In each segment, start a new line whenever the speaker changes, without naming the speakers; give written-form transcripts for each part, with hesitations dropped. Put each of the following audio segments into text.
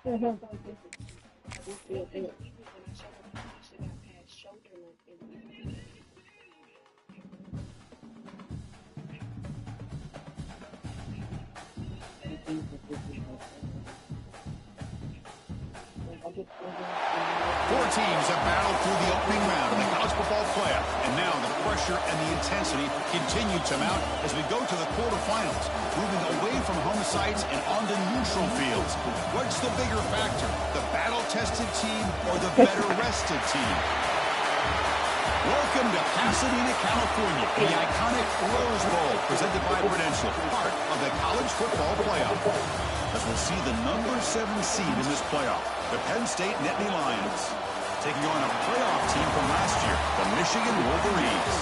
Four teams have battled through the opening round of the college football playoff, and now the pressure and the intensity continue to mount as we go to the quarterfinals, moving away from home sites and onto neutral fields. What's the bigger factor, the battle-tested team or the better-rested team? Welcome to Pasadena, California, the iconic Rose Bowl, presented by Prudential, part of the college football playoff. As we'll see the number 7 seed in this playoff, the Penn State Nittany Lions, taking on a playoff team from last year, the Michigan Wolverines.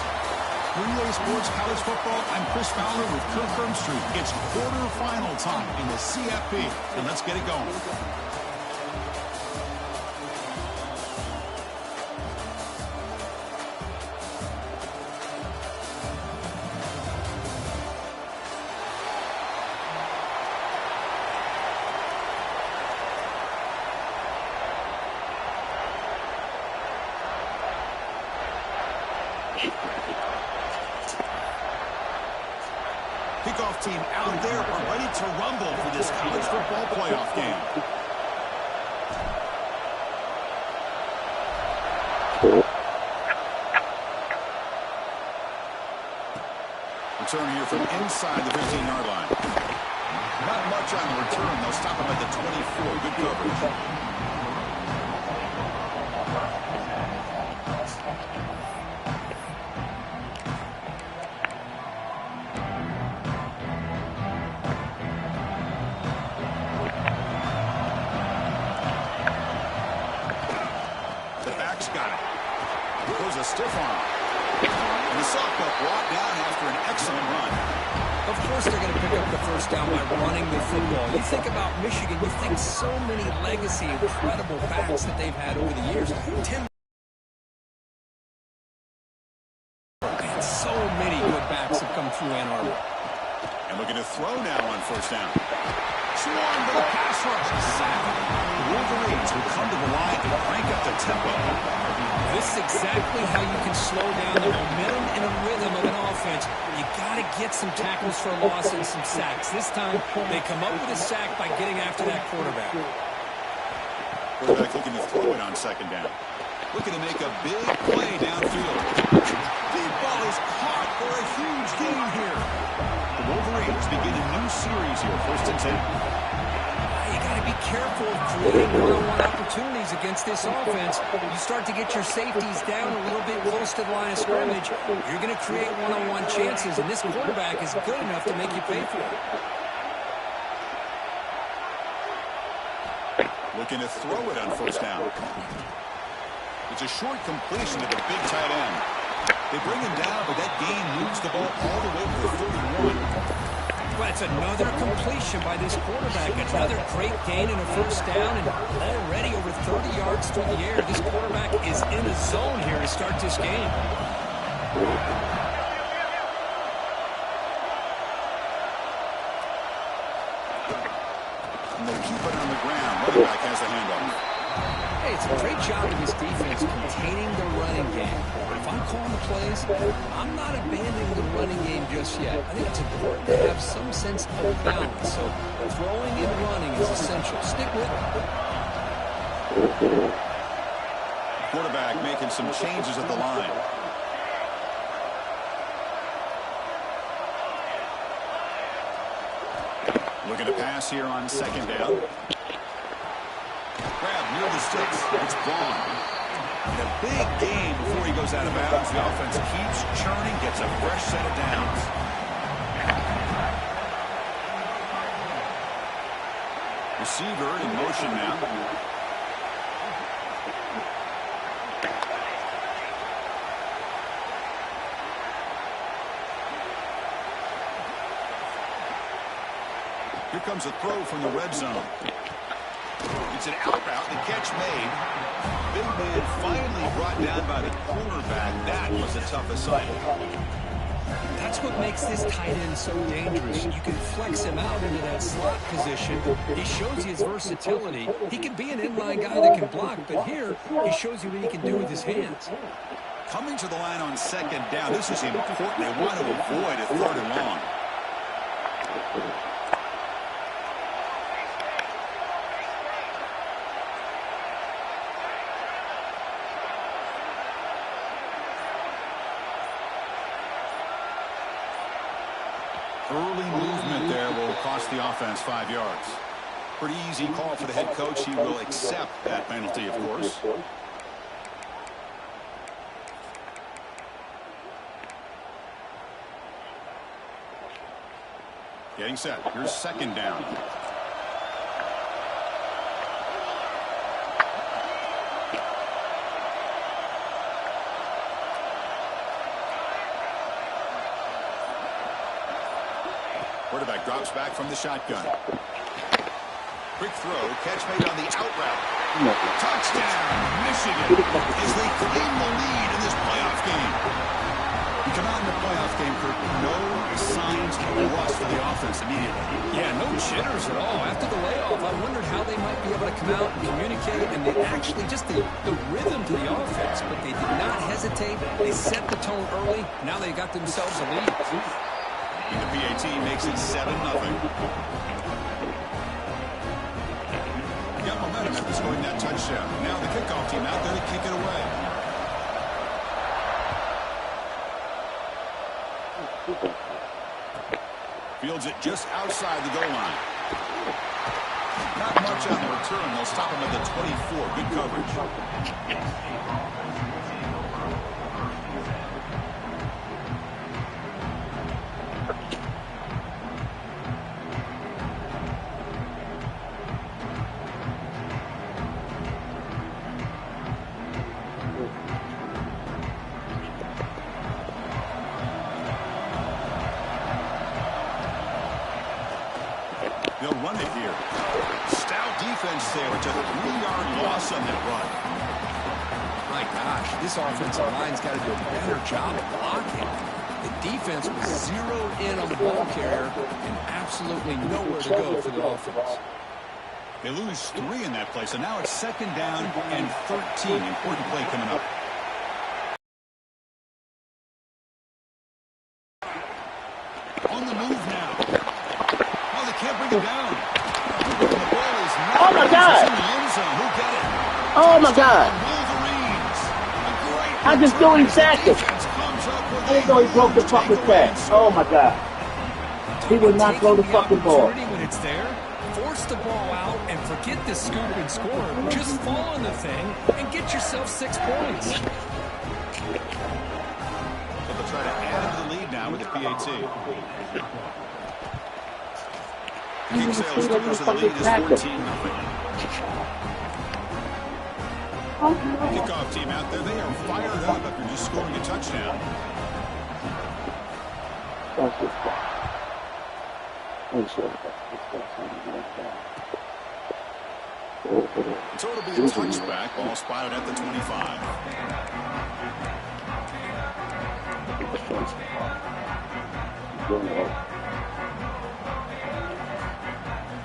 Relay Sports College Football, I'm Chris Fowler with Kirk Hermstreet. It's quarterfinal time in the CFP, and let's get it going. Kickoff team out there are ready to rumble for this college football playoff game. Return here from inside the 15-yard line. Not much on the return. They'll stop him at the 24. Good coverage. Stiff arm. And the softball brought down after an excellent run.
Of course they're going to pick up the first down by running the football. You think about Michigan, you think so many legacy, incredible backs that they've had over the years. And so many good backs have come through Ann Arbor.
And looking to throw now on first down. Swarm with a pass rush. Sack. The Wolverines will come to the line and crank up the tempo.
This is exactly how you can slow down the momentum and a rhythm of an offense. You got to get some tackles for a loss and some sacks. This time, they come up with a sack by getting after that quarterback.
Quarterback looking to throw it on second down. Looking to make a big play downfield. Deep ball is caught for a huge gain here. The Wolverines begin a new series here, 1st and 10.
You got to be careful of creating one-on-one opportunities against this offense. You start to get your safeties down a little bit close to the line of scrimmage, you're going to create one-on-one chances, and this quarterback is good enough to make you pay for it.
Looking to throw it on first down. It's a short completion to the big tight end. They bring him down, but that gain moves the ball all the way to the 31.
Well, it's another completion by this quarterback. Another great gain and a first down, and already over 30 yards through the air. This quarterback is in a zone here to start this game.
And they'll keep it on the ground. Running back has the handoff.
Hey, it's a great job of this defense containing the running game. If I'm calling the plays, I'm not abandoning the running game just yet. I think it's important to have some sense of balance. So throwing and running is essential. Stick with it.
Quarterback making some changes at the line. Looking to pass here on second down. Grab near the sticks. It's gone. And a big gain before he goes out of bounds. The offense keeps churning, gets a fresh set of downs. Receiver in motion now. Here comes a throw from the red zone. It's an out route, the catch made. Big man finally brought down by the cornerback. That was a tough assignment.
That's what makes this tight end so dangerous. You can flex him out into that slot position. He shows you his versatility. He can be an inline guy that can block, but here he shows you what he can do with his hands.
Coming to the line on second down, this is important. They want to avoid a third and long. Early movement there will cost the offense 5 yards. Pretty easy call for the head coach. He will accept that penalty, of course. Getting set. Here's second down. Quarterback drops back from the shotgun. Quick throw. Catch made on the out route. Touchdown, Michigan, as they claim the lead in this playoff game. We come out in the playoff game, Kirk, no signs of rust for the offense immediately.
Yeah, no jitters at all. After the layoff, I wondered how they might be able to come out and communicate, and they actually just the rhythm to the offense, but they did not hesitate. They set the tone early. Now they got themselves a lead.
And the PAT makes it 7-0. Got momentum after scoring that touchdown. Now the kickoff team out there to kick it away. Fields it just outside the goal line. Not much on the return. They'll stop him at the 24. Good coverage. They'll run it here. Stout defense there. It's a 3-yard loss on that run.
My gosh, this offensive line's got to do a better job of blocking. The defense was zeroed in on the ball carrier and absolutely nowhere to go for the offense.
They lose 3 in that play, so now it's second down and 13. Important play coming up. On the move now. Oh, they can't bring it down. The ball is not
oh my God!
in the end zone. Who'll get it?
Oh my God!
Wolverines.
I just knew he sacked him. I didn't know he broke the fucking pass. Oh my God! He would not throw the fucking ball.
When it's there, force the ball out and forget the scoop and score. Just fall on the thing and get yourself 6 points.
So they'll try to add to the lead now with the PAT. Kingsale's close to the lead is 14-0. Kickoff team out there, they are fired up after just scoring a touchdown. So it'll be a touchback, ball spotted at the 25.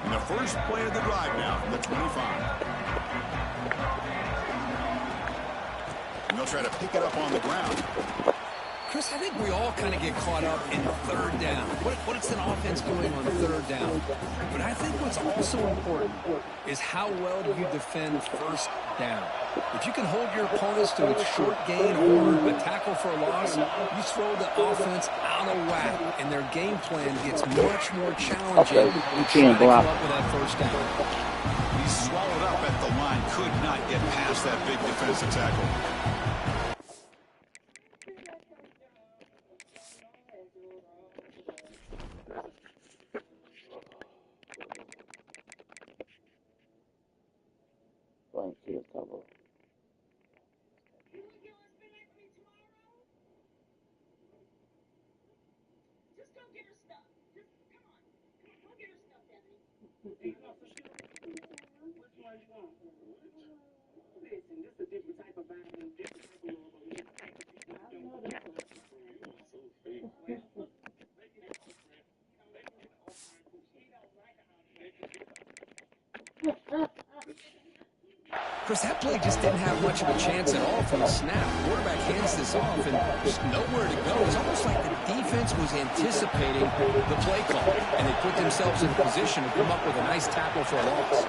And the first play of the drive now from the 25. And they'll try to pick it up on the ground.
Chris, I think we all kind of get caught up in third down. What's an offense doing on third down? But I think what's also important is how well do you defend first down. If you can hold your opponents to a short gain or a tackle for a loss, you throw the offense out of whack, and their game plan gets much more challenging when trying to come up with that first down.
He's swallowed up at the line, could not get past that big defensive tackle.
Listen, this is a different type of vibe and different type of love.
Chris, that play just didn't have much of a chance at all from the snap. Quarterback hands this off and just nowhere to go. It's almost like the defense was anticipating the play call, and they put themselves in a position to come up with a nice tackle for a loss.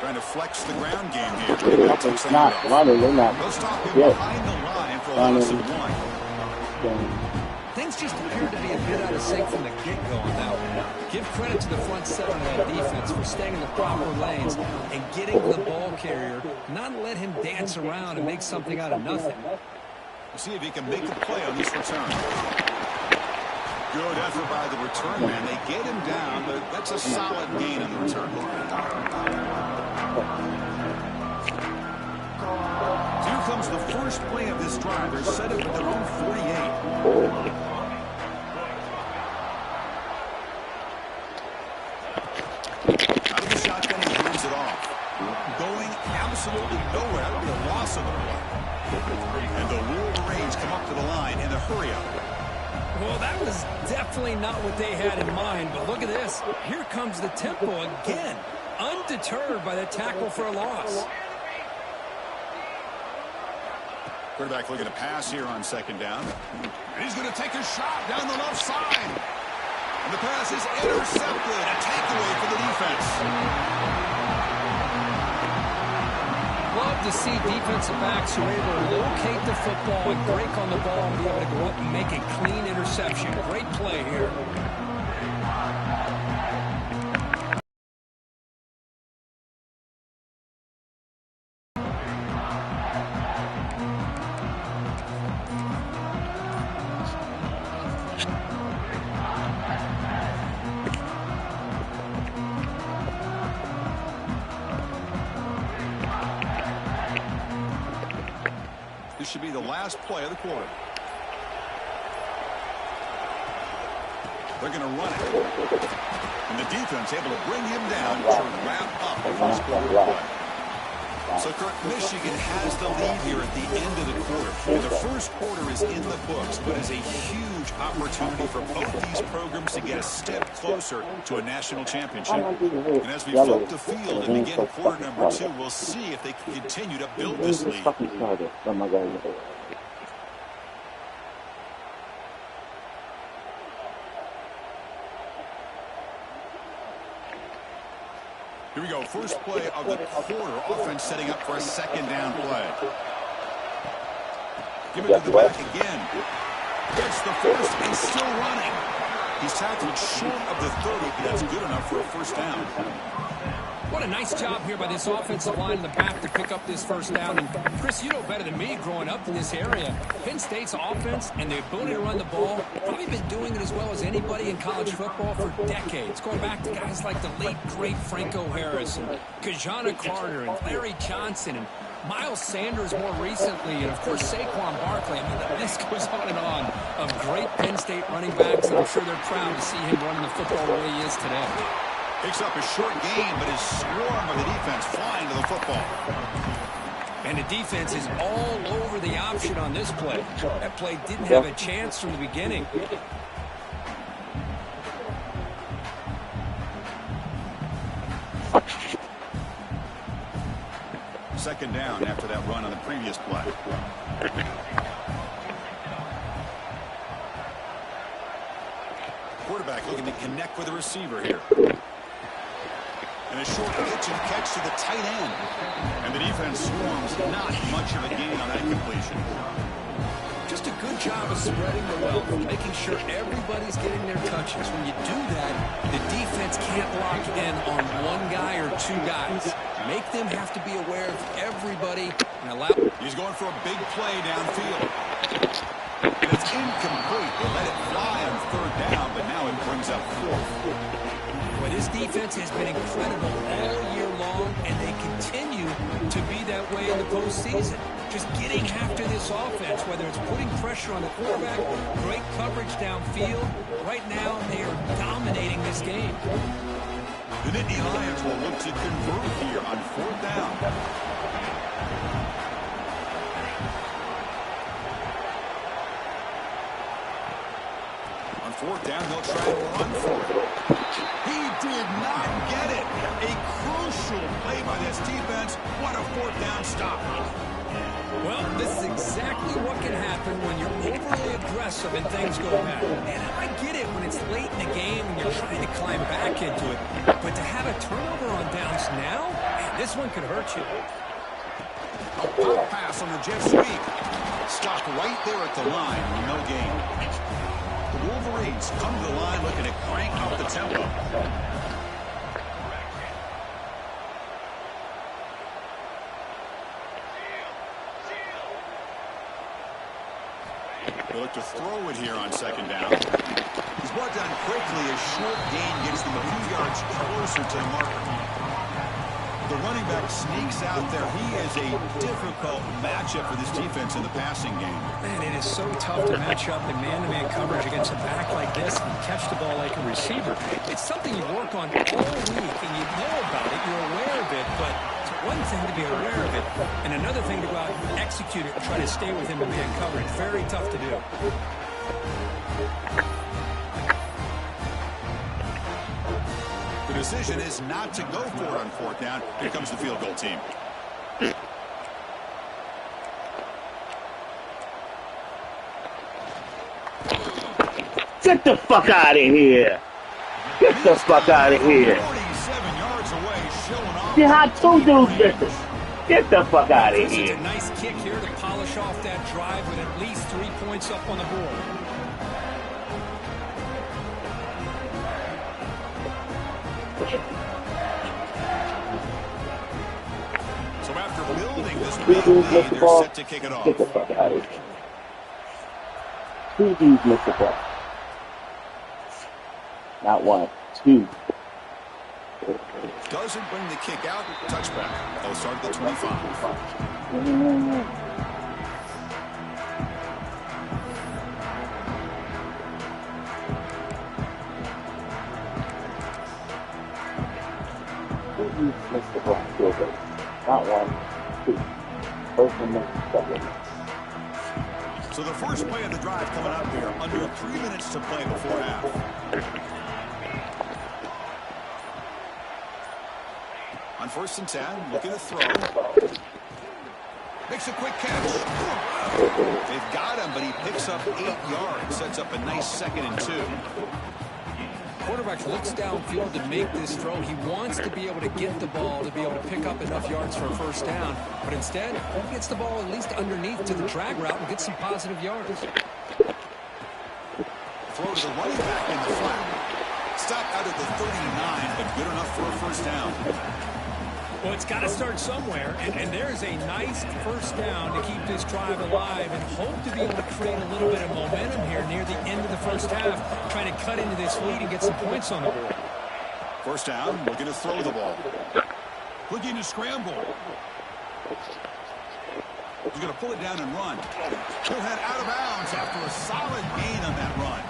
Trying to flex the ground game here.
It's not running. They're not.
They'll stop him
Yes.
behind the line for a loss of 1.
Things just appear to be a bit out of sync from the get-go on that one. Give credit to the front seven of that defense for staying in the proper lanes and getting the ball carrier, not let him dance around and make something out of nothing.
We'll see if he can make a play on this return. Good effort by the return man. They get him down, but that's a solid gain on the return. So here comes the first play of this drive. They're set up at their own 48. Out of the shotgun, he hands it off. Going absolutely nowhere. That would be a loss of the play. And the Wolverines come up to the line in a hurry-up.
Well, that was definitely not what they had in mind, but look at this. Here comes the tempo again, undeterred by the tackle for a loss.
Quarterback looking to pass here on second down. And he's going to take a shot down the left side. And the pass is intercepted. A takeaway for the defense.
Love to see defensive backs who are able to locate the football and break on the ball and be able to go up and make a clean interception. Great play here.
This should be the last play of the quarter. They're going to run it. And the defense able to bring him down to wrap up the first quarter play. So, Kirk, Michigan has the lead here at the end of the quarter. And the first quarter is in the books, but is a huge opportunity for both these programs to get a step closer to a national championship. And as we flip the field and begin quarter number 2, we'll see if they can continue to build this lead. Here we go, first play of the quarter. Offense setting up for a second down play. Give it to the back again. Gets the first and still running. He's tackled short of the 30, but that's good enough for a first down.
What a nice job here by this offensive line in the back to pick up this first down. And Chris, you know better than me growing up in this area. Penn State's offense and the ability to run the ball, probably been doing it as well as anybody in college football for decades. Going back to guys like the late, great Franco Harris and Kajana Carter and Larry Johnson and Miles Sanders more recently, and of course Saquon Barkley. I mean, the list goes on and on of great Penn State running backs, and I'm sure they're proud to see him running the football the way he is today.
Picks up a short gain, but is swarmed by the defense flying to the football.
And the defense is all over the option on this play. That play didn't have a chance from the beginning.
Second down after that run on the previous play. Quarterback looking to connect with the receiver here. And a short pitch and catch to the tight end. And the defense swarms. Not much of a gain on that completion.
Just a good job of spreading the wealth, making sure everybody's getting their touches. When you do that, the defense can't lock in on one guy or two guys. Make them have to be aware of everybody and allow.
He's going for a big play downfield. And it's incomplete. They let it fly on third down, but now it brings up fourth.
Well, this defense has been incredible all year long, and they continue to be that way in the postseason. Just getting after this offense, whether it's putting pressure on the quarterback, great coverage downfield. Right now, they are dominating this game.
The Nittany Lions will look to convert here on fourth down. On fourth down, they'll try to run for it. He did not get it. A crucial fourth down stop.
Well, this is exactly what can happen when you're overly aggressive and things go bad. And I get it when it's late in the game and you're trying to climb back into it. But to have a turnover on downs now, man, this one could hurt you.
A pop pass on the jet sweep. Stopped right there at the line. No gain. The Wolverines come to the line looking to crank up the tempo. They look to throw it here on second down. He's brought down quickly. A short gain gets them a few yards closer to the marker. The running back sneaks out there. He is a difficult matchup for this defense in the passing game.
Man, it is so tough to match up in man-to-man coverage against a back like this and catch the ball like a receiver. It's something you work on all week, and you know about it. You're aware of it, but it's one thing to be aware of it, and another thing to go out and execute it and try to stay within the man coverage. Very tough to do.
The decision is not to go for it on fourth down. Here comes the field goal team.
Get the fuck out of here. Get the fuck out of here.
47 yards away, showing off.
You had two dudes missing. Get the fuck out of
This is a
here.
nice kick here to polish off that drive with at least 3 points up on the board.
So after building this
Two
big
dudes
lead,
missed the
they're
ball.
set to kick it off.
Get the fuck out of here. Two dudes missed the ball. Not one, two.
Doesn't bring the kick out. Touchback. They'll start at the 25.
Two dudes missed the ball. Field goal. Not one, two. First one missed the second.
So the first play of the drive coming up here. Under 3 minutes to play before half. On 1st and 10, looking to throw. Makes a quick catch. They've got him, but he picks up 8 yards. Sets up a nice 2nd and 2.
Quarterback looks downfield to make this throw. He wants to be able to get the ball to be able to pick up enough yards for a first down. But instead, he gets the ball at least underneath to the drag route and gets some positive yards.
Throw to the running back in the flat. Stop out at the 39, but good enough for a first down.
Well, it's got to start somewhere, and there's a nice first down to keep this drive alive and hope to be able to create a little bit of momentum here near the end of the first half, trying to cut into this lead and get some points on the board.
First down, looking to throw the ball. Looking to scramble. He's going to pull it down and run. He'll head out of bounds after a solid gain on that run.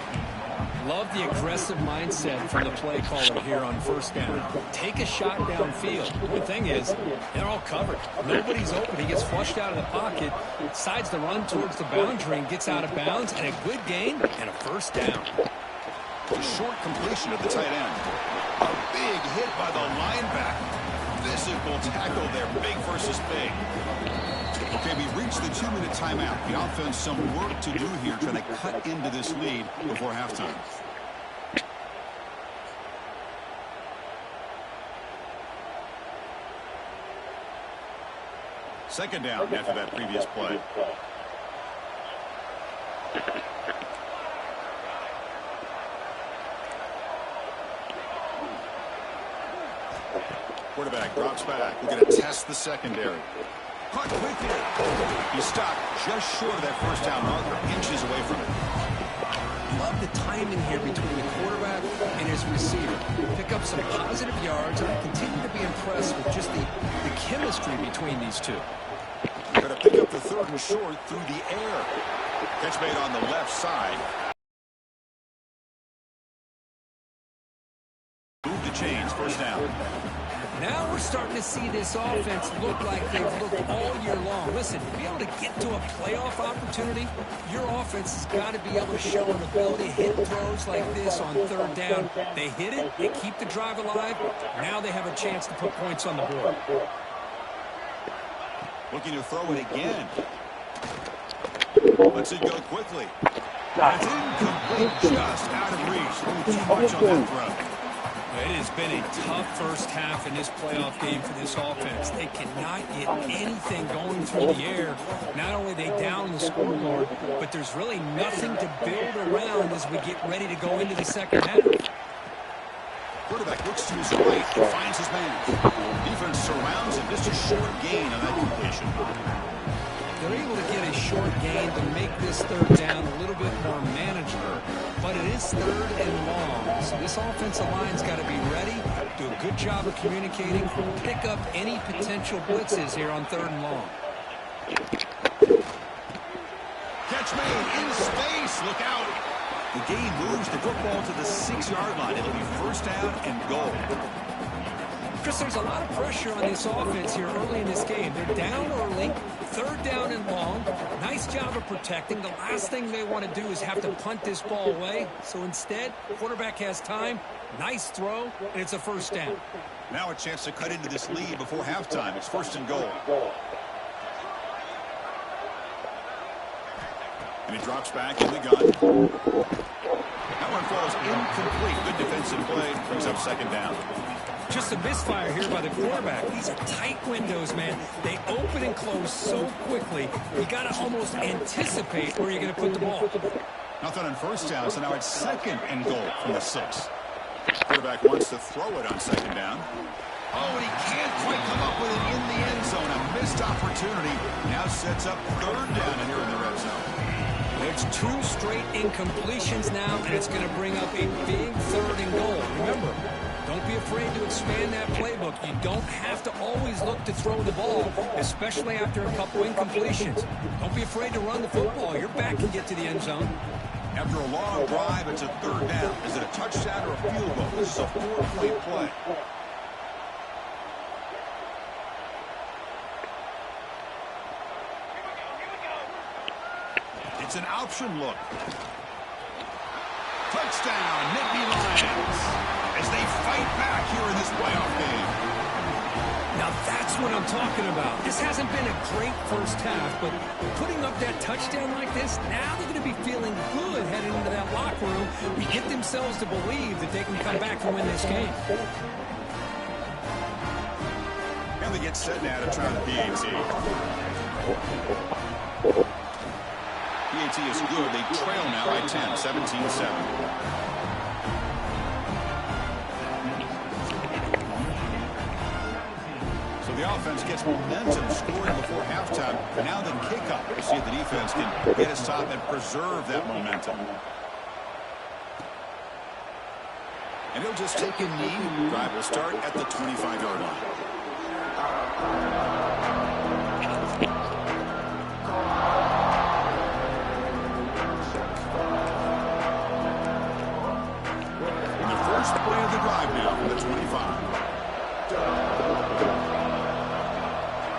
Love the aggressive mindset from the play caller here on first down. Take a shot downfield. The thing is, they're all covered. Nobody's open. He gets flushed out of the pocket, decides to run towards the boundary and gets out of bounds, and a good gain and a first down.
A short completion of the tight end. A big hit by the linebacker. Physical tackle there, big versus big. Okay, we reached the 2-minute timeout. The offense some work to do here, trying to cut into this lead before halftime. Second down after that previous play. Quarterback drops back. We're going to test the secondary. Caught quickly. He stopped just short of that first down marker, inches away from it.
Love the timing here between the quarterback and his receiver. Pick up some positive yards, and I continue to be impressed with just the chemistry between these two.
Going to pick up the 3rd and short through the air. Catch made on the left side. Move the chains, first down.
Now we're starting to see this offense look like they've looked all year long. Listen, to be able to get to a playoff opportunity, your offense has got to be able to show an ability to hit throws like this on 3rd down. They hit it, they keep the drive alive. Now they have a chance to put points on the board.
Looking to throw it again. Lets it go quickly. That's incomplete, just out of reach. Too much on that throw.
It has been a tough first half in this playoff game for this offense. They cannot get anything going through the air. Not only are they down the scoreboard, but there's really nothing to build around as we get ready to go into the second half.
Quarterback looks to his right and finds his man. Defense surrounds him. Just a short gain on that completion.
They're able to get a short gain to make this third down a little bit more manageable. But it is third and long. So this offensive line's got to be ready, do a good job of communicating, pick up any potential blitzes here on third and long.
Catch made in space. Look out. The game moves the football to the 6-yard line. It'll be first down and goal.
Chris, there's a lot of pressure on this offense here early in this game. They're down early, third down and long. Nice job of protecting. The last thing they want to do is have to punt this ball away. So instead, quarterback has time, nice throw, and it's a first down.
Now a chance to cut into this lead before halftime. It's first and goal. And he drops back in the gun. That one falls incomplete. Good defensive play. Brings up second down.
Just a misfire here by the quarterback. These are tight windows, man. They open and close so quickly. You got to almost anticipate where you're going to put the ball.
Nothing on first down, so now it's second and goal from the 6. Quarterback wants to throw it on second down. Oh, and he can't quite come up with it in the end zone. A missed opportunity. Now sets up third down here in the red zone.
It's 2 straight incompletions now, and it's going to bring up a big third and goal. Remember, don't be afraid to expand that playbook. You don't have to always look to throw the ball, especially after a couple incompletions. Don't be afraid to run the football. Your back can get to the end zone.
After a long drive, it's a third down. Is it a touchdown or a field goal? This is a 4-point play. It's an option look. Touchdown, Nittany Lions, as they fight back here in this playoff game.
Now that's what I'm talking about. This hasn't been a great first half, but putting up that touchdown like this, now they're going to be feeling good heading into that locker room to get themselves to believe that they can come back and win this game.
And they get set now to try the PAT. PAT is good. They trail now by 10, 17-7. So the offense gets momentum scoring before halftime. Now the kickoff to see if the defense can get a stop and preserve that momentum. And he'll just take a knee. Drive will start at the 25-yard line. Play of the drive now from the 25.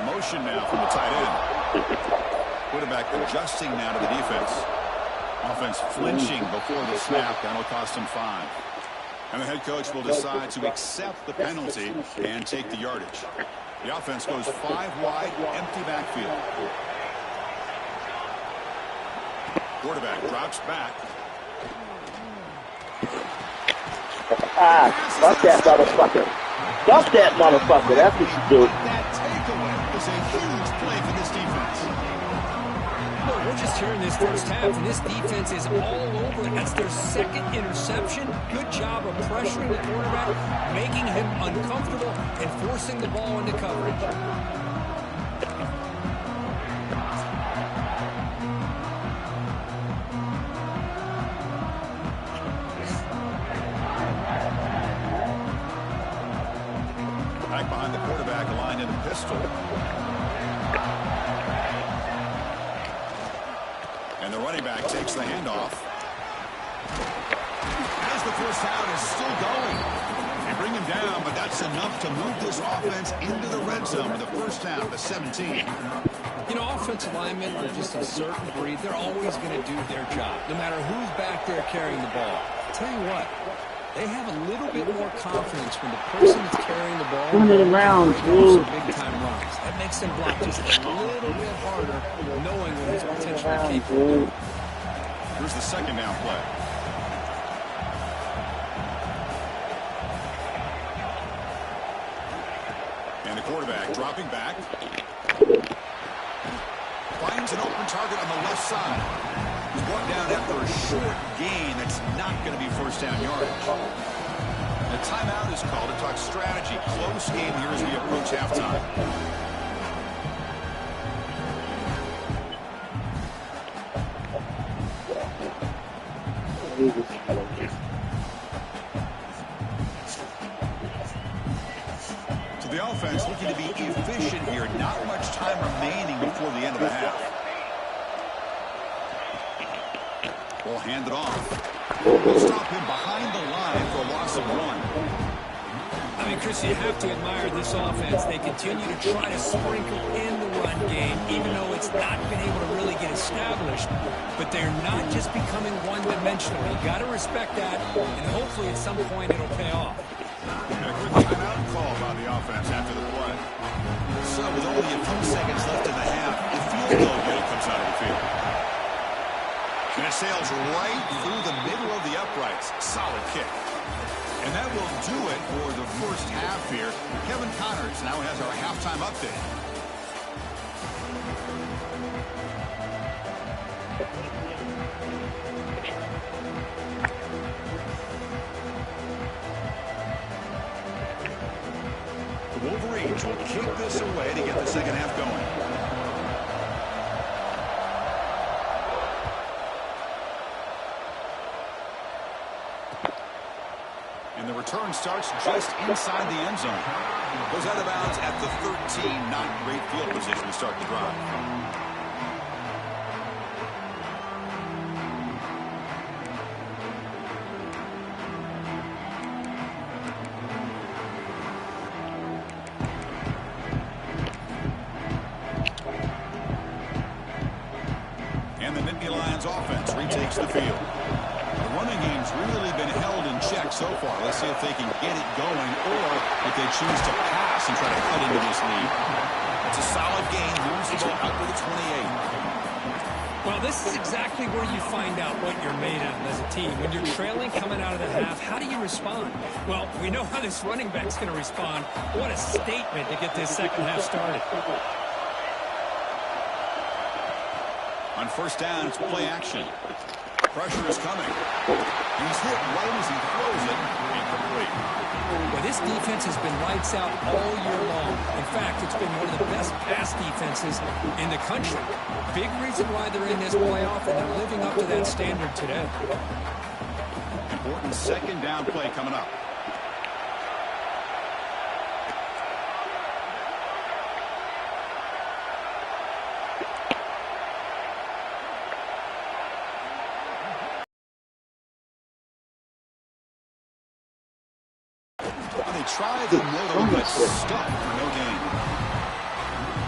Motion now from the tight end. Quarterback adjusting now to the defense. Offense flinching before the snap. That'll cost him 5. And the head coach will decide to accept the penalty and take the yardage. The offense goes 5 wide, empty backfield. Quarterback drops back.
Fuck that motherfucker. Fuck that motherfucker. That's what you do.
That takeaway is a huge play for this defense.
Look, we're just here in this first half, and this defense is all over it. That's their second interception. Good job of pressuring the quarterback, making him uncomfortable, and forcing the ball into coverage.
Back behind the quarterback, aligned in a pistol. And the running back takes the handoff. As the first down is still going. They bring him down, but that's enough to move this offense into the red zone with the first down to 17.
You know, offensive linemen are just a certain breed. They're always going to do their job, no matter who's back there carrying the ball. I'll tell you what. They have a little bit more confidence when the person that's carrying the ball
Turn it around, dude.
big-time runs. That makes them block just a little bit harder, knowing what he's potentially capable of.
Here's the second down play. And the quarterback dropping back. Finds an open target on the left side. He's brought down after a short gain that's not going to be first down yardage. The timeout is called to talk strategy. Close game here as we approach halftime. So the offense looking to be efficient here. Not much time remaining before the end of the half. Ball handed off. We'll stop him behind the line for a loss of 1.
I mean, Chris, you have to admire this offense. They continue to try to sprinkle in the run game, even though it's not been able to really get established. But they're not just becoming one-dimensional. You got to respect that, and hopefully at some point it'll pay off.
And a quick timeout call by the offense after the play. So with only a few seconds left in the half, the field goal goal comes out of the field. And it sails right through the middle of the uprights. Solid kick. And that will do it for the first half here. Kevin Connors now has our halftime update. The Wolverines will kick this away to get the second half going. And the return starts just inside the end zone. Goes out of bounds at the 13. Not great field position to start the drive. And the Nittany Lions offense retakes the field. The running game's really been held in check so far. Let's see if they can get it going or if they choose to pass and try to cut into this lead. It's a solid gain. Moves the ball out to the 28.
Well, this is exactly where you find out what you're made of as a team. When you're trailing coming out of the half, how do you respond? Well, we know how this running back's going to respond. What a statement to get this second half started.
On first down, it's play action. Pressure is coming. He's hit right as he throws it. Incomplete.
Well, this defense has been lights out all year long. In fact, it's been one of the best pass defenses in the country. Big reason why they're in this playoff, and they're living up to that standard today.
Important second down play coming up. They try the middle, but stuck for no gain.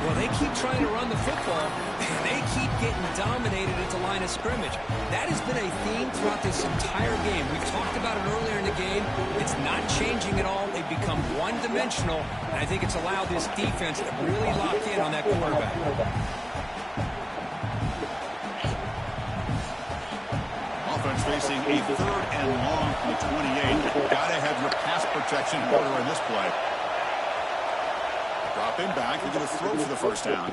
Well, they keep trying to run the football, and they keep getting dominated at the line of scrimmage. That has been a theme throughout this entire game. We've talked about it earlier in the game. It's not changing at all. They've become one-dimensional, and I think it's allowed this defense to really lock in on that quarterback.
Offense facing a third and long from the 28. Got to have your pass protection in order in this play. Dropping back. They're going to throw for the first down.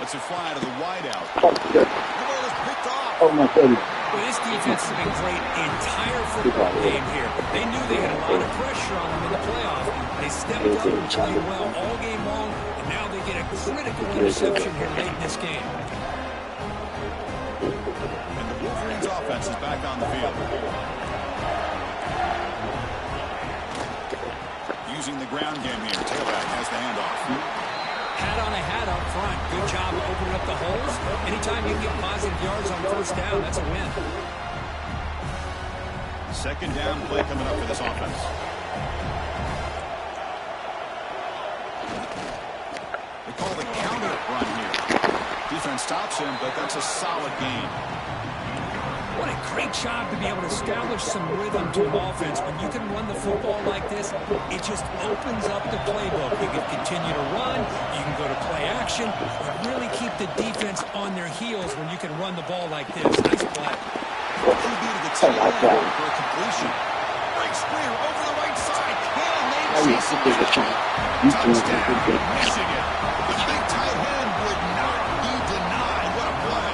Let's it fly to the wideout. The ball is picked off.
Oh, my goodness.
Well, this defense has been great entire football game here. They knew they had a lot of pressure on them in the playoff. They stepped up and played well all game long, and now they get a critical interception here late in this game.
And the Wolverines offense is back on the field. Using the ground game here. Tailback has the handoff.
Hat on a hat up front. Good job opening up the holes. Anytime you get positive yards on first down, that's a win.
Second down play coming up for this offense. They call the counter run here. Defense stops him, but that's a solid gain.
What a great job to be able to establish some rhythm to an offense. When you can run the football like this, it just opens up the playbook. You can continue to run, you can go to protection. You really keep the defense on their heels when you can run the ball like this. Nice play.
QB to the tail end for a completion. Breaks clear over the right side. Can they chase him down? Touchdown, Michigan. The big tight end would not be denied. What a play.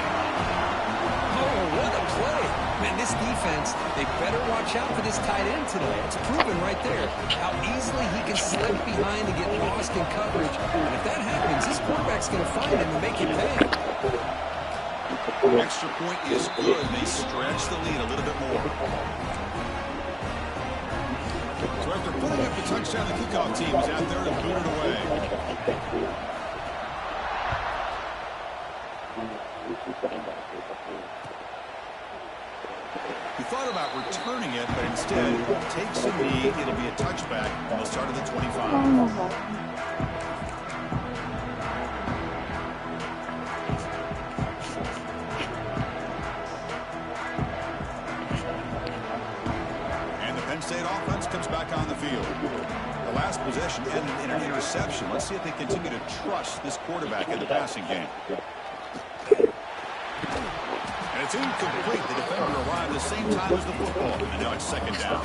Oh, what a play. Man, this defense, they better watch out for this tight end today. It's proven right there how easily he can slip behind and get lost in coverage. And if that happens, this quarterback's going to find him and make him pay.
Extra point is good. They stretch the lead a little bit more. So after putting up the touchdown, the kickoff team is out there to boot it away. He thought about returning it, but instead takes a knee. It'll be a touchback, and they'll start at the 25. State offense comes back on the field. The last possession ended in an interception. Let's see if they continue to trust this quarterback in the passing game. And it's incomplete. The defender arrived the same time as the football, and now it's second down.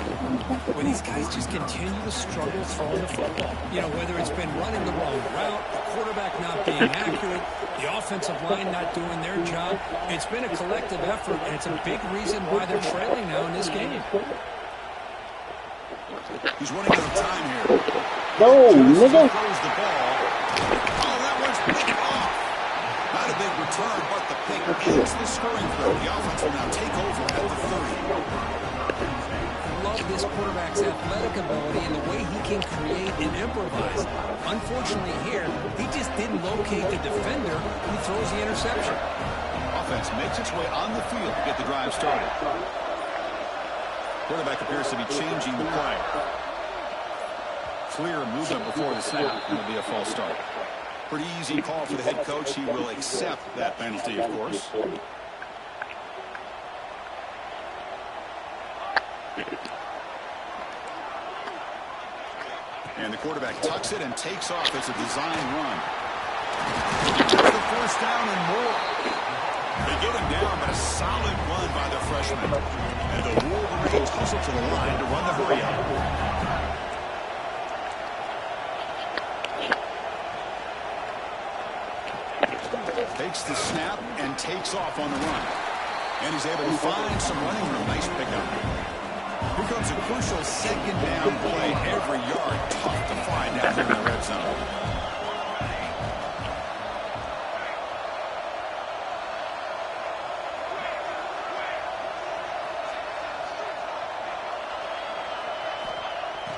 Well, these guys just continue to struggle throwing the football. You know, whether it's been running the wrong route, the quarterback not being accurate, the offensive line not doing their job. It's been a collective effort, and it's a big reason why they're trailing now in this game.
He's running out of time here.
No, nigga.
Throws the ball. Oh, that one's picked off. Not a big return, but the pick ends the scoring throw. The offense will now take over at the 30.
Love this quarterback's athletic ability and the way he can create and improvise. Unfortunately here, he just didn't locate the defender. He throws the interception.
Offense makes its way on the field to get the drive started. Quarterback appears to be changing the play. Clear movement before the snap. It'll be a false start. Pretty easy call for the head coach. He will accept that penalty, of course. And the quarterback tucks it and takes off. It's a design run. That's the first down and more. They get him down, but a solid run by the freshman. And the Wolverines hustle to the line to run the hurry-up. Takes the snap and takes off on the run. And he's able to find some running room. Nice pickup. Here comes a crucial second down play. Every yard tough to find down here in the red zone.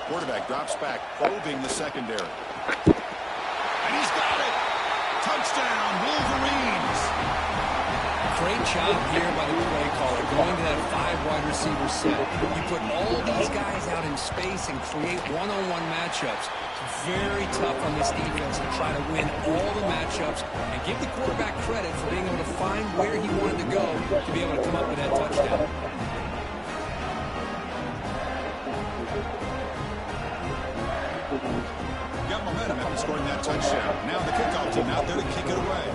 Quarterback drops back, probing the secondary. And he's got it! Touchdown, Wolverines!
Great job here by the play caller, going to that 5-wide receiver set. You put all these guys out in space and create one-on-one matchups. Very tough on this defense to try to win all the matchups and give the quarterback credit for being able to find where he wanted to go to be able to come up with that touchdown.
Got momentum after scoring that touchdown. Now the kickoff team out there to kick it away.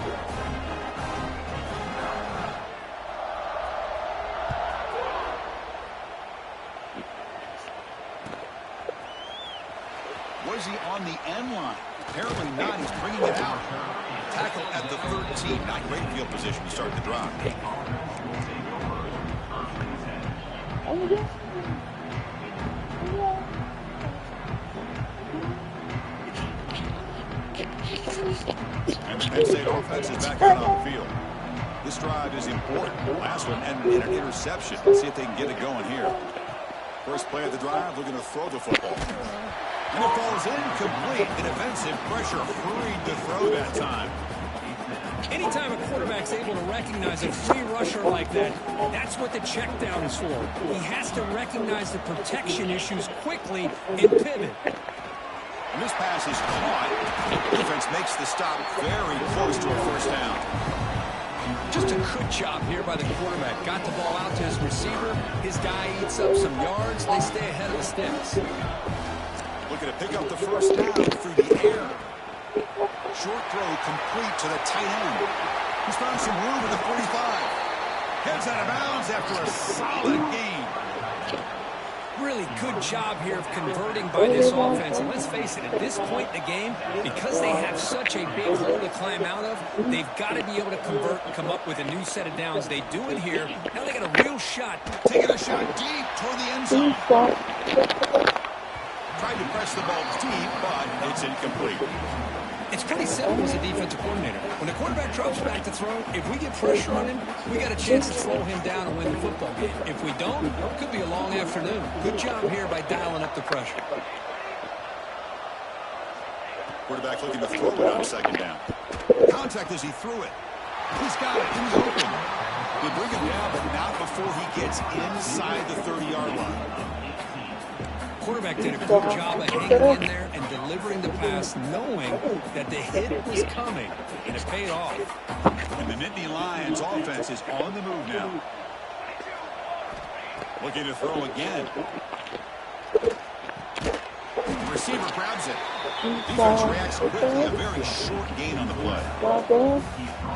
Was he on the end line? Apparently not. He's bringing it out. Tackle at the 13. Not great field position to start the drive. And the Penn State offense is back out on the field. This drive is important. Last one ended in an interception. Let's see if they can get it going here. First play of the drive, looking to throw the football. And it falls incomplete. The defensive pressure hurried to throw that time.
Anytime a quarterback's able to recognize a free rusher like that, that's what the check down is for. He has to recognize the protection issues quickly and pivot.
And this pass is caught. Defense makes the stop very close to a first down.
Just a good job here by the quarterback. Got the ball out to his receiver. His guy eats up some yards. They stay ahead of the sticks.
Looking to pick up the first down through the air. Short throw complete to the tight end. He's found some room at the 45. Heads out of bounds after a solid gain.
Really good job here of converting by this offense. And let's face it, at this point in the game, because they have such a big hole to climb out of, they've got to be able to convert and come up with a new set of downs. They do it here. Now they got a real shot.
Taking a shot deep toward the end zone. Tried to press the ball deep, but it's incomplete.
It's pretty simple as a defensive coordinator. When the quarterback drops back to throw, if we get pressure on him, we got a chance to slow him down and win the football game. If we don't, it could be a long afternoon. Good job here by dialing up the pressure.
Quarterback looking to throw it on second down. Contact as he threw it. He's got it in the open. They bring him down, but not before he gets inside the 30-yard line.
Quarterback did a good job of hanging in there and delivering the pass, knowing that the hit was coming, and it paid off.
And the Nittany Lions offense is on the move now. Looking to throw again. The receiver grabs it. Defense reacts quickly. A very short gain on the play.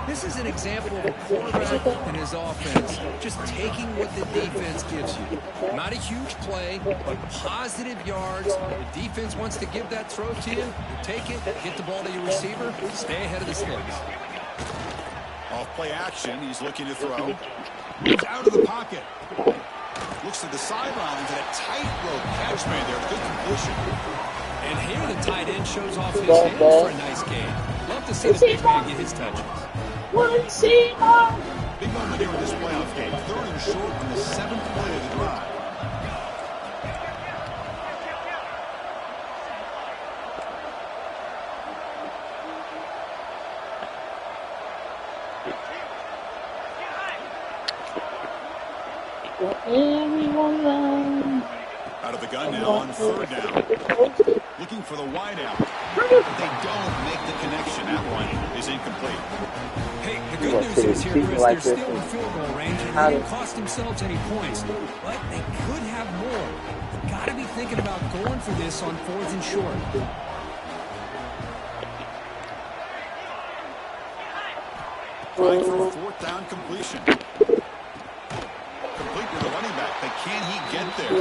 This is an example of a quarterback and his offense just taking what the defense gives you. Not a huge play, but positive yards. The defense wants to give that throw to you. You take it, get the ball to your receiver, stay ahead of the sticks.
Off play action. He's looking to throw. Moves out of the pocket. Looks to the sidelines and a tightrope catch made there. Good completion.
And here the tight end shows off his hands for a nice game. Love to see this big man get his touches.
Big moment here in this playoff game. 3rd and short on the 7th play of the drive. Out of the gun now on 3rd down. Looking for the wide out. But they don't make the connection. That one is incomplete.
Hey, the good news is here, Chris, they're still in field goal range and they didn't cost themselves any points. But they could have more. They've got to be thinking about going for this on 4th and short.
Trying for a 4th down completion. Complete to the running back, but can he get there?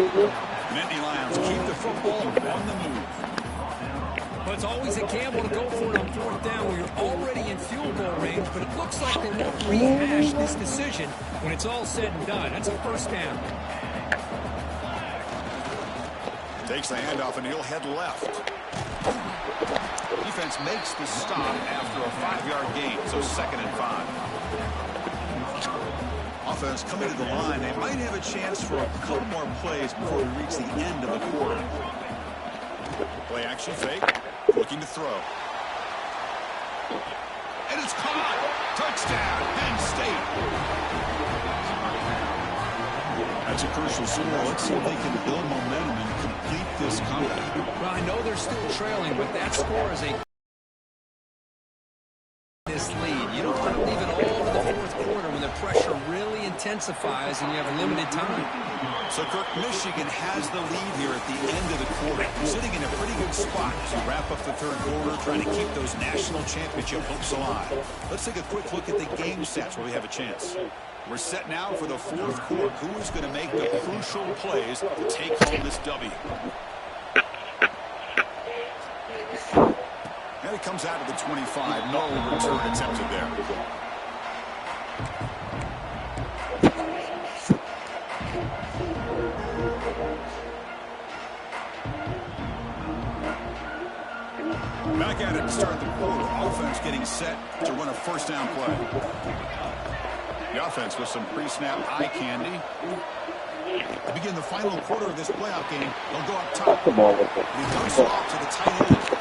Nittany Lions keep the football on the move.
But it's always a gamble to go for it on 4th down where you're already in field goal range, but it looks like they won't rehash this decision when it's all said and done. That's a 1st down.
Takes the handoff and he'll head left. Defense makes the stop after a 5-yard gain, so 2nd and 5. Offense coming to the line. They might have a chance for a couple more plays before we reach the end of the quarter. Play action fake. Looking to throw. And it's caught. Touchdown, Penn State. That's a crucial score. Let's see if they can build momentum and complete this comeback.
Well, I know they're still trailing, but that score is a this lead. You don't want to leave it all to the 4th quarter when the pressure really intensifies and you have limited time.
So, Kirk, Michigan has the lead here at the end of the quarter, sitting in a pretty good spot to wrap up the 3rd quarter, trying to keep those national championship hopes alive. Let's take a quick look at the game stats where we have a chance. We're set now for the 4th quarter. Who is going to make the crucial plays to take home this W? And it comes out of the 25. No return attempted there. Back at it to start the quarter. Offense getting set to run a 1st down play. The offense with some pre-snap eye candy. To begin the final quarter of this playoff game, they'll go up top. He dumps it off to the tight end.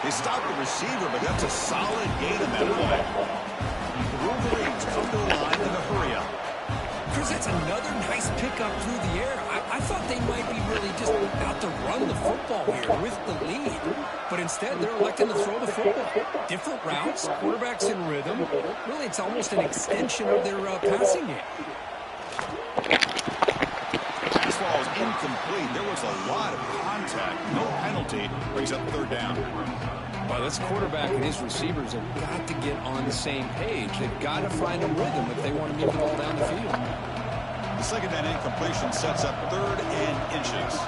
They stop the receiver, but that's a solid gain in that play. The Wolverines come to the line in a hurry up.
Chris, that's another nice pickup through the air. I thought they might be really just about to run the football here with the lead. But instead, they're electing to throw the football. Different routes, quarterbacks in rhythm. Really, it's almost an extension of their passing game.
Pass ball is incomplete. There was a lot of contact. No penalty. Brings up 3rd down.
Well, this quarterback and his receivers have got to get on the same page. They've got to find a rhythm if they want to move the ball down the field.
The second down incompletion sets up 3rd and inches.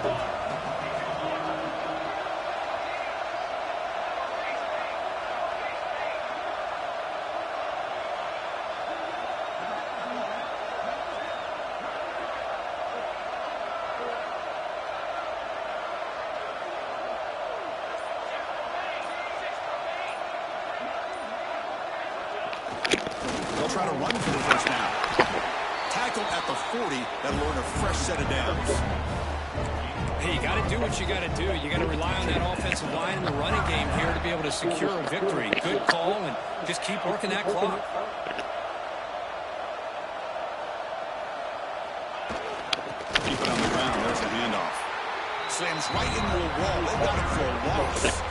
They'll try to run for the first down. Tackled at the 40. That'll earn a fresh set of downs.
Hey, you got to do what you got to do. You got to rely on that offensive line in the running game here to be able to secure a victory. Good call, and just keep working that clock.
Keep it on the ground. There's a handoff. Slams right into a wall. They got him for a loss.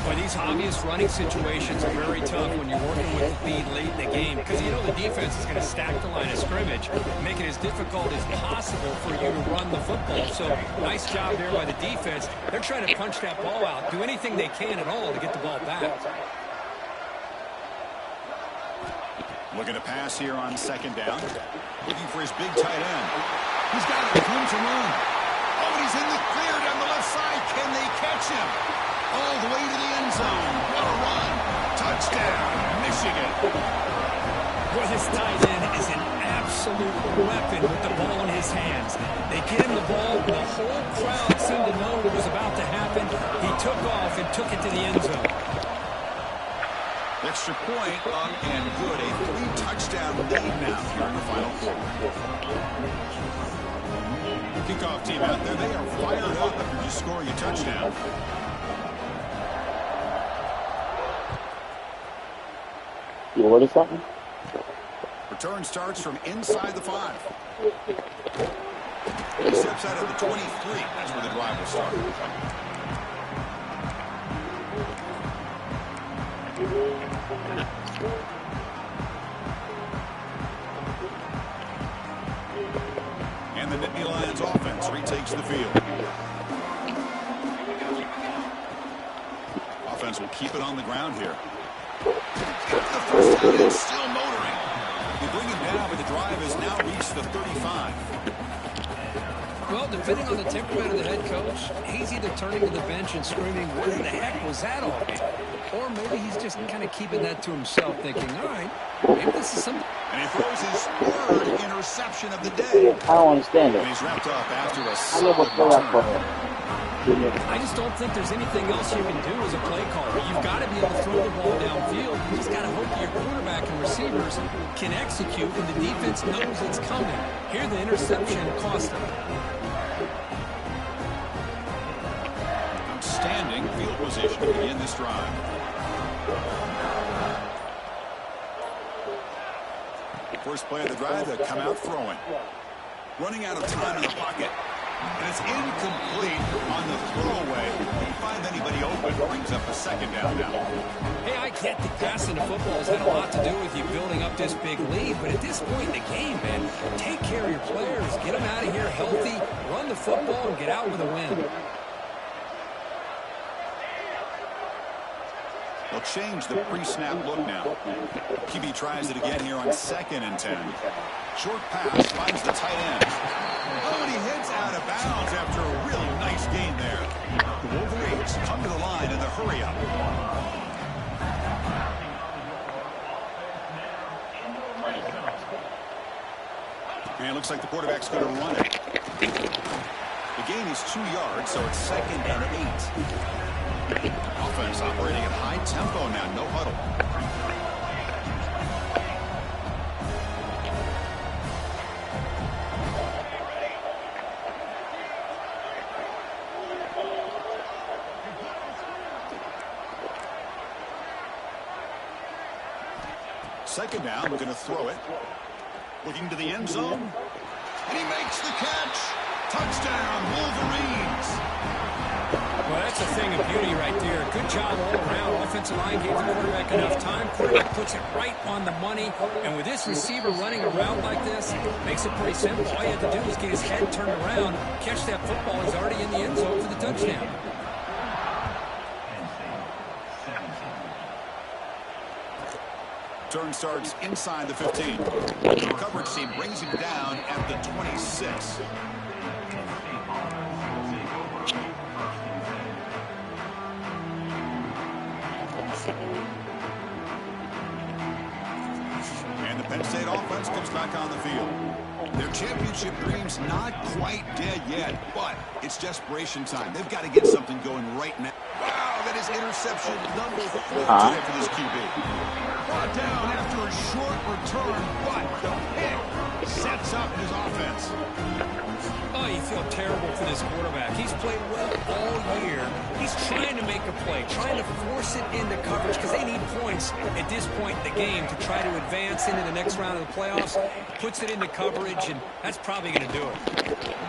But these obvious running situations are very tough when you're working with the lead late in the game, because you know the defense is going to stack the line of scrimmage, make it as difficult as possible for you to run the football. So nice job there by the defense. They're trying to punch that ball out, do anything they can at all to get the ball back.
Looking to pass here on 2nd down. Looking for his big tight end. He's got it. Room to run. Oh, and he's in the clear down the left side. Can they catch him? All the way to the end zone. What a run. Touchdown, Michigan.
Boy, this tight end is an absolute weapon with the ball in his hands. They get him the ball. The whole crowd seemed to know what was about to happen. He took off and took it to the end zone.
Extra point up and good. A 3-touchdown lead now here in the final quarter. Kickoff team out there. They are fired up after just scoring a touchdown.
You order something?
Return starts from inside the 5. He steps out of the 23. That's where the drive will start. And the Nittany Lions offense retakes the field. Offense will keep it on the ground here. The first down is still motoring. They bring him down, but the drive has now reached the 35.
Well, depending on the temperament of the head coach, he's either turning to the bench and screaming, what the heck was that all about? Or maybe he's just kind of keeping that to himself, thinking, all right, maybe this is something.
And he throws his 3rd interception of the day.
I don't understand it.
And he's wrapped up after a
I never
solid
play that for
return.
him.
I just don't think there's anything else you can do as a play caller. You've got to be able to throw the ball downfield. You just got to hope your quarterback and receivers can execute when the defense knows it's coming. Here, the interception cost them.
Outstanding field position to begin this drive. First play of the drive, they'll come out throwing. Running out of time in the pocket. And it's incomplete on the throwaway. Can't find anybody open. Brings up the 2nd down now.
Hey, I get that passing the football has had a lot to do with you building up this big lead, but at this point in the game, man, take care of your players. Get them out of here healthy, run the football, and get out with a win.
They'll change the pre-snap look now. QB tries it again here on 2nd and 10. Short pass finds the tight end. Oh, and he hits out of bounds after a really nice gain there. The Wolverines come to the line in the hurry-up. And it looks like the quarterback's going to run it. The gain is 2 yards, so it's 2nd and 8. Offense operating at high tempo now, no huddle. Second down, looking to throw it. Looking to the end zone. And he makes the catch. Touchdown, Wolverines.
Well, that's a thing of beauty right there. Good job all around. Offensive line gave the quarterback enough time. Quarterback puts it right on the money. And with this receiver running around like this, makes it pretty simple. All you have to do is get his head turned around, catch that football. He's already in the end zone for the touchdown.
Turn starts inside the 15. The coverage team brings him down at the 26. And the Penn State offense comes back on the field. Their championship dream's not quite dead yet, but it's desperation time. They've got to get something going right now. Wow, that is interception number 4 today for this QB. Brought down after a short return, but the pick sets up his offense.
Oh, you feel terrible for this quarterback. He's played well all year. He's trying to make a play, trying to force it into coverage because they need points at this point in the game to try to advance into the next round of the playoffs. Puts it into coverage, and that's probably going to do it.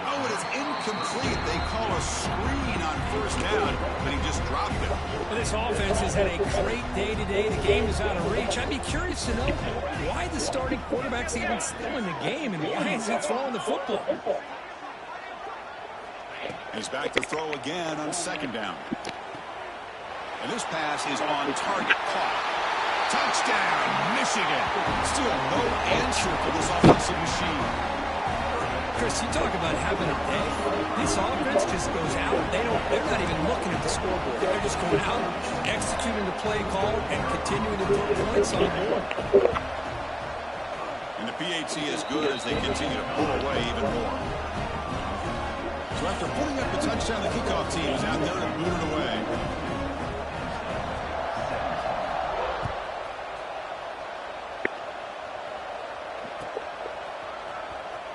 Oh, it is incomplete. They call a screen on first down, but he just dropped it.
Well, this offense has had a great day today. The game is out of reach. I'd be curious to know why the starting quarterback's even still in the game and why is he throwing the football.
He's back to throw again on second down. And this pass is on target. Caught. Touchdown, Michigan. Still no answer for this offensive machine.
Chris, you talk about having a day. This offense just goes out. They're not even looking at the scoreboard. They're just going out, executing the play call, and continuing to put points on the board.
And the PAT is good as they continue to pull away even more. So after putting up a touchdown, the kickoff team is out there and booted away.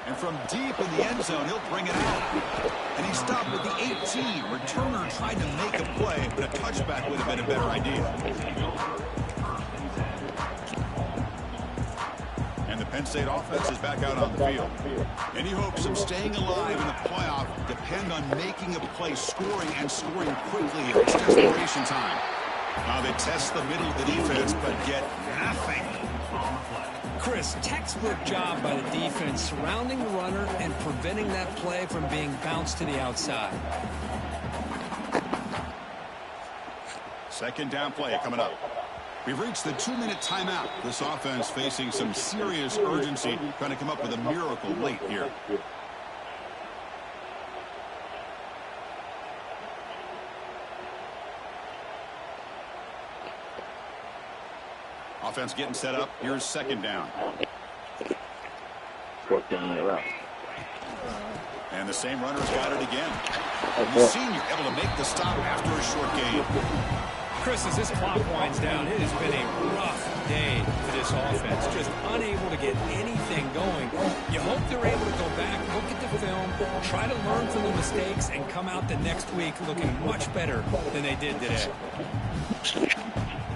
And from deep in the end zone, he'll bring it out. And he stopped with the 18. Returner tried to make a play, but a touchback would have been a better idea. And the Penn State offense is back out on the field. Any hopes of staying alive in the playoff depend on making a play, scoring, and scoring quickly here. It's desperation time. Now they test the middle of the defense, but get nothing.
Chris, textbook job by the defense surrounding the runner and preventing that play from being bounced to the outside.
Second down play coming up. We've reached the 2-minute timeout. This offense facing some serious urgency, trying to come up with a miracle late here. Offense getting set up. Here's second down. And the same runner's got it again. The senior able to make the stop after a short gain.
Chris, as this clock winds down, it has been a rough day for this offense. Just unable to get anything going. You hope they're able to go back, look at the film, try to learn from the mistakes, and come out the next week looking much better than they did today.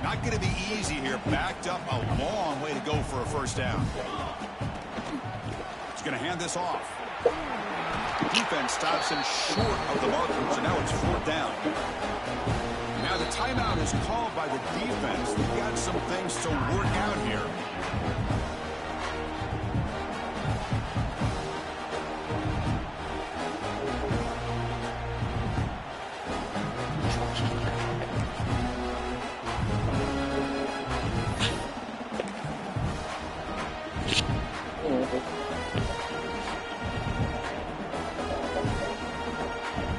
Not going to be easy here. Backed up a long way to go for a first down. He's going to hand this off. Defense stops him short of the marker, so now it's fourth down. Now the timeout is called by the defense. They've got some things to work out here.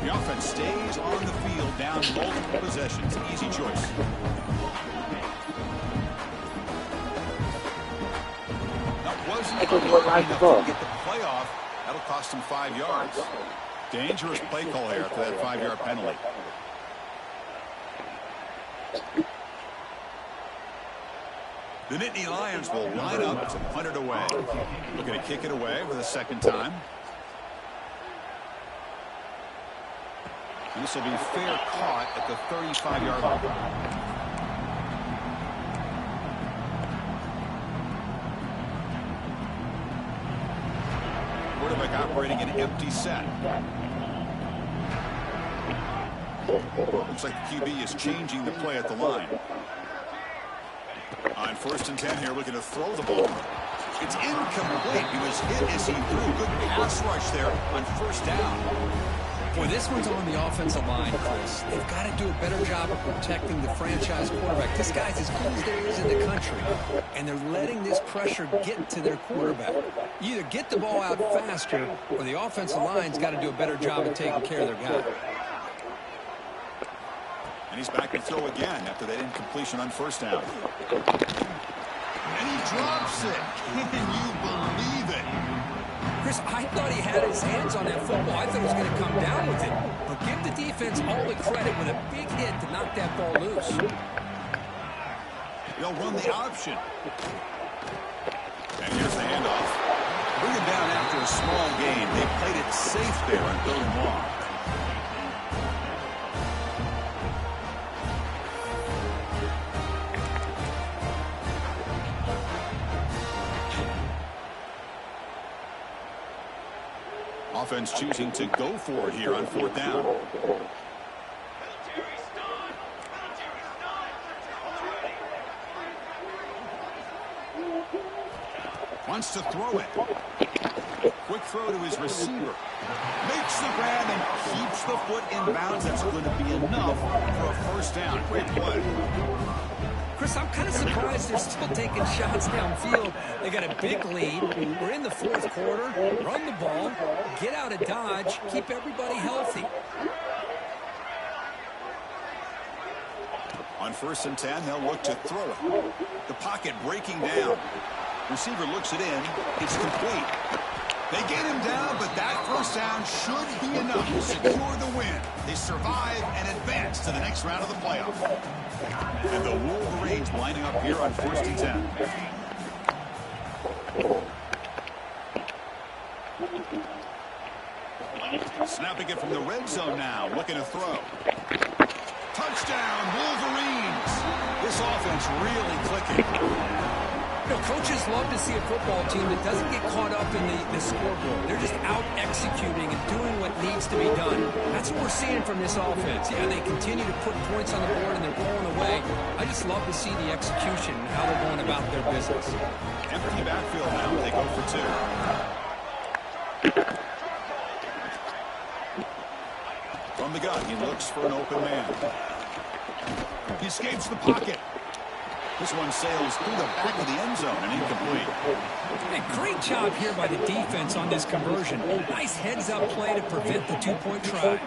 The offense stays on the field, down multiple possessions. Easy choice. That wasn't enough to get the playoff. That'll cost him 5 yards. Dangerous play call here after that 5-yard penalty. The Nittany Lions will line up to punt it away. Looking to kick it away for the second time. And this will be fair caught at the 35-yard line. Quarterback operating an empty set. Looks like the QB is changing the play at the line. On 1st and 10 here, looking to throw the ball. It's incomplete. He was hit as he threw. Good pass rush there on first down.
Boy, this one's on the offensive line, Chris. They've got to do a better job of protecting the franchise quarterback. This guy's as good as there is in the country, and they're letting this pressure get to their quarterback. You either get the ball out faster, or the offensive line's got to do a better job of taking care of their guy.
And he's back to throw again after that incompletion on first down. And he drops it. Can you believe it?
Chris, I thought he had his hands on that football. I thought he was going to come down with it. But give the defense all the credit with a big hit to knock that ball loose.
They'll run the option. And here's the handoff. Bring it down after a small gain. They played it safe there on 3rd and long. Offense choosing to go for it here on 4th down. Wants to throw it. Quick throw to his receiver. Makes the grab and keeps the foot in bounds. That's going to be enough for a first down. Great play.
Chris, I'm kind of surprised they're still taking shots downfield. They got a big lead. We're in the 4th quarter. Run the ball. Get out of Dodge. Keep everybody healthy.
On 1st and 10, they'll look to throw it. The pocket breaking down. Receiver looks it in. It's complete. They get him down, but that first down should be enough to secure the win. They survive and advance to the next round of the playoff. And the Wolverines lining up here on 1st and 10. Snapping it from the red zone now, looking to throw. Touchdown, Wolverines! This offense really clicking.
You know, coaches love to see a football team that doesn't get caught up in the scoreboard. They're just out executing and doing what needs to be done. That's what we're seeing from this offense. Yeah, they continue to put points on the board and they're pulling away. I just love to see the execution and how they're going about their business.
Empty backfield now. They go for 2. From the gun, he looks for an open man. He escapes the pocket. This one sails through the back of the end zone and incomplete.
Hey, great job here by the defense on this conversion. Nice heads-up play to prevent the 2-point try.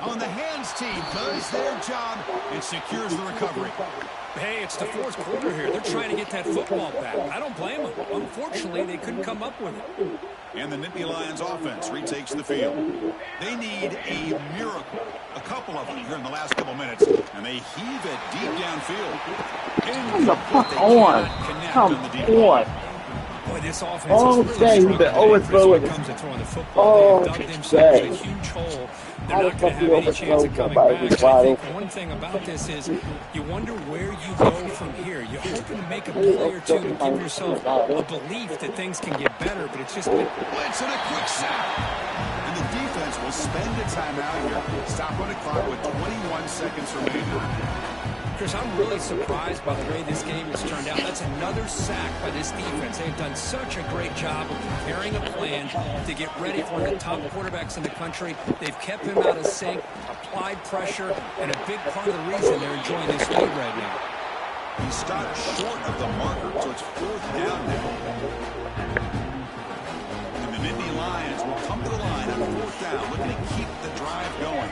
On the hands team does their job and secures the recovery.
Hey, it's the 4th quarter here. They're trying to get that football back. I don't blame them. Unfortunately, they couldn't come up with it.
And the Nittany Lions offense retakes the field. They need a miracle. A couple of them here in the last couple minutes. And they heave it deep downfield.
Come the fuck on. Come on.
Boy, this offense
All
is
day
really
we've been
struggling
overthrowing
when it
it.
comes to throwing the football.
All
They've dug themselves
day.
a huge hole. They're
How
not
the
going
fuck
to
you
have any chance of
overthrow
coming
somebody
back.
who's
I
wide
think
open?
one thing about this is you wonder where you go from here. You're hoping to make a play or two to give yourself a belief that things can get better, but it's just been...
Blitz and a quick sack. And the defense will spend a timeout here. Stop on the clock with 21 seconds remaining.
Chris, I'm really surprised by the way this game has turned out. That's another sack by this defense. They've done such a great job of preparing a plan to get ready for one of the top quarterbacks in the country. They've kept him out of sync, applied pressure, and a big part of the reason they're enjoying this lead right now.
He stopped short of the marker, so it's 4th down now. And the Nittany Lions will come to the line on 4th down, looking to keep the drive going.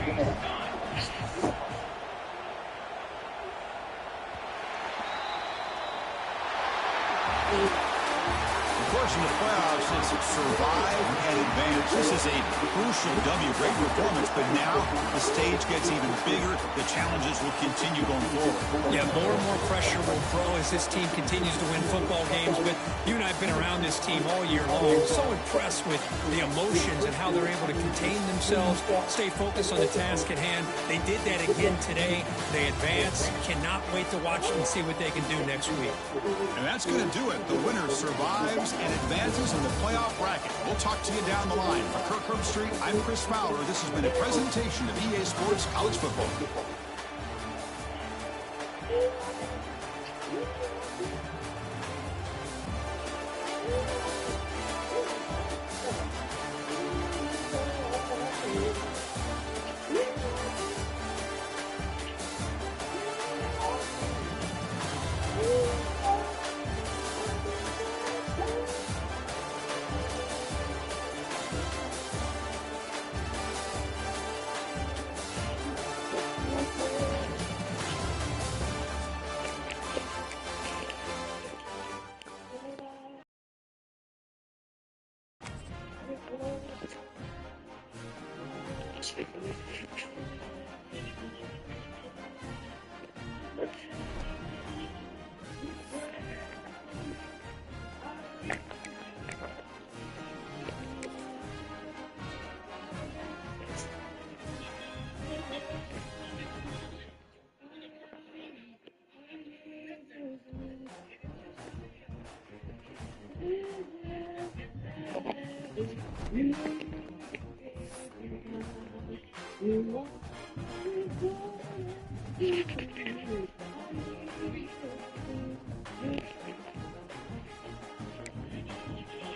Of course, in the playoffs, it's survive and advance. This is a crucial W. Great performance, but now the stage gets even bigger. The challenges will continue going forward.
Yeah, more and more pressure will grow as this team continues to win football games. But you and I have been around this team all year long. So impressed with the emotions and how they're able to contain themselves, stay focused on the task at hand. They did that again today. They advance. Cannot wait to watch them and see what they can do next week.
And that's going to do it. The winner survives and advances in the playoff bracket. We'll talk to you down the line. For Kirk Herbstreit, I'm Chris Fowler. This has been a presentation of EA Sports College Football.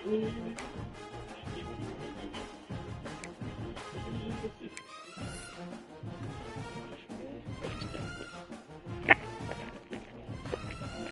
Mm-hmm.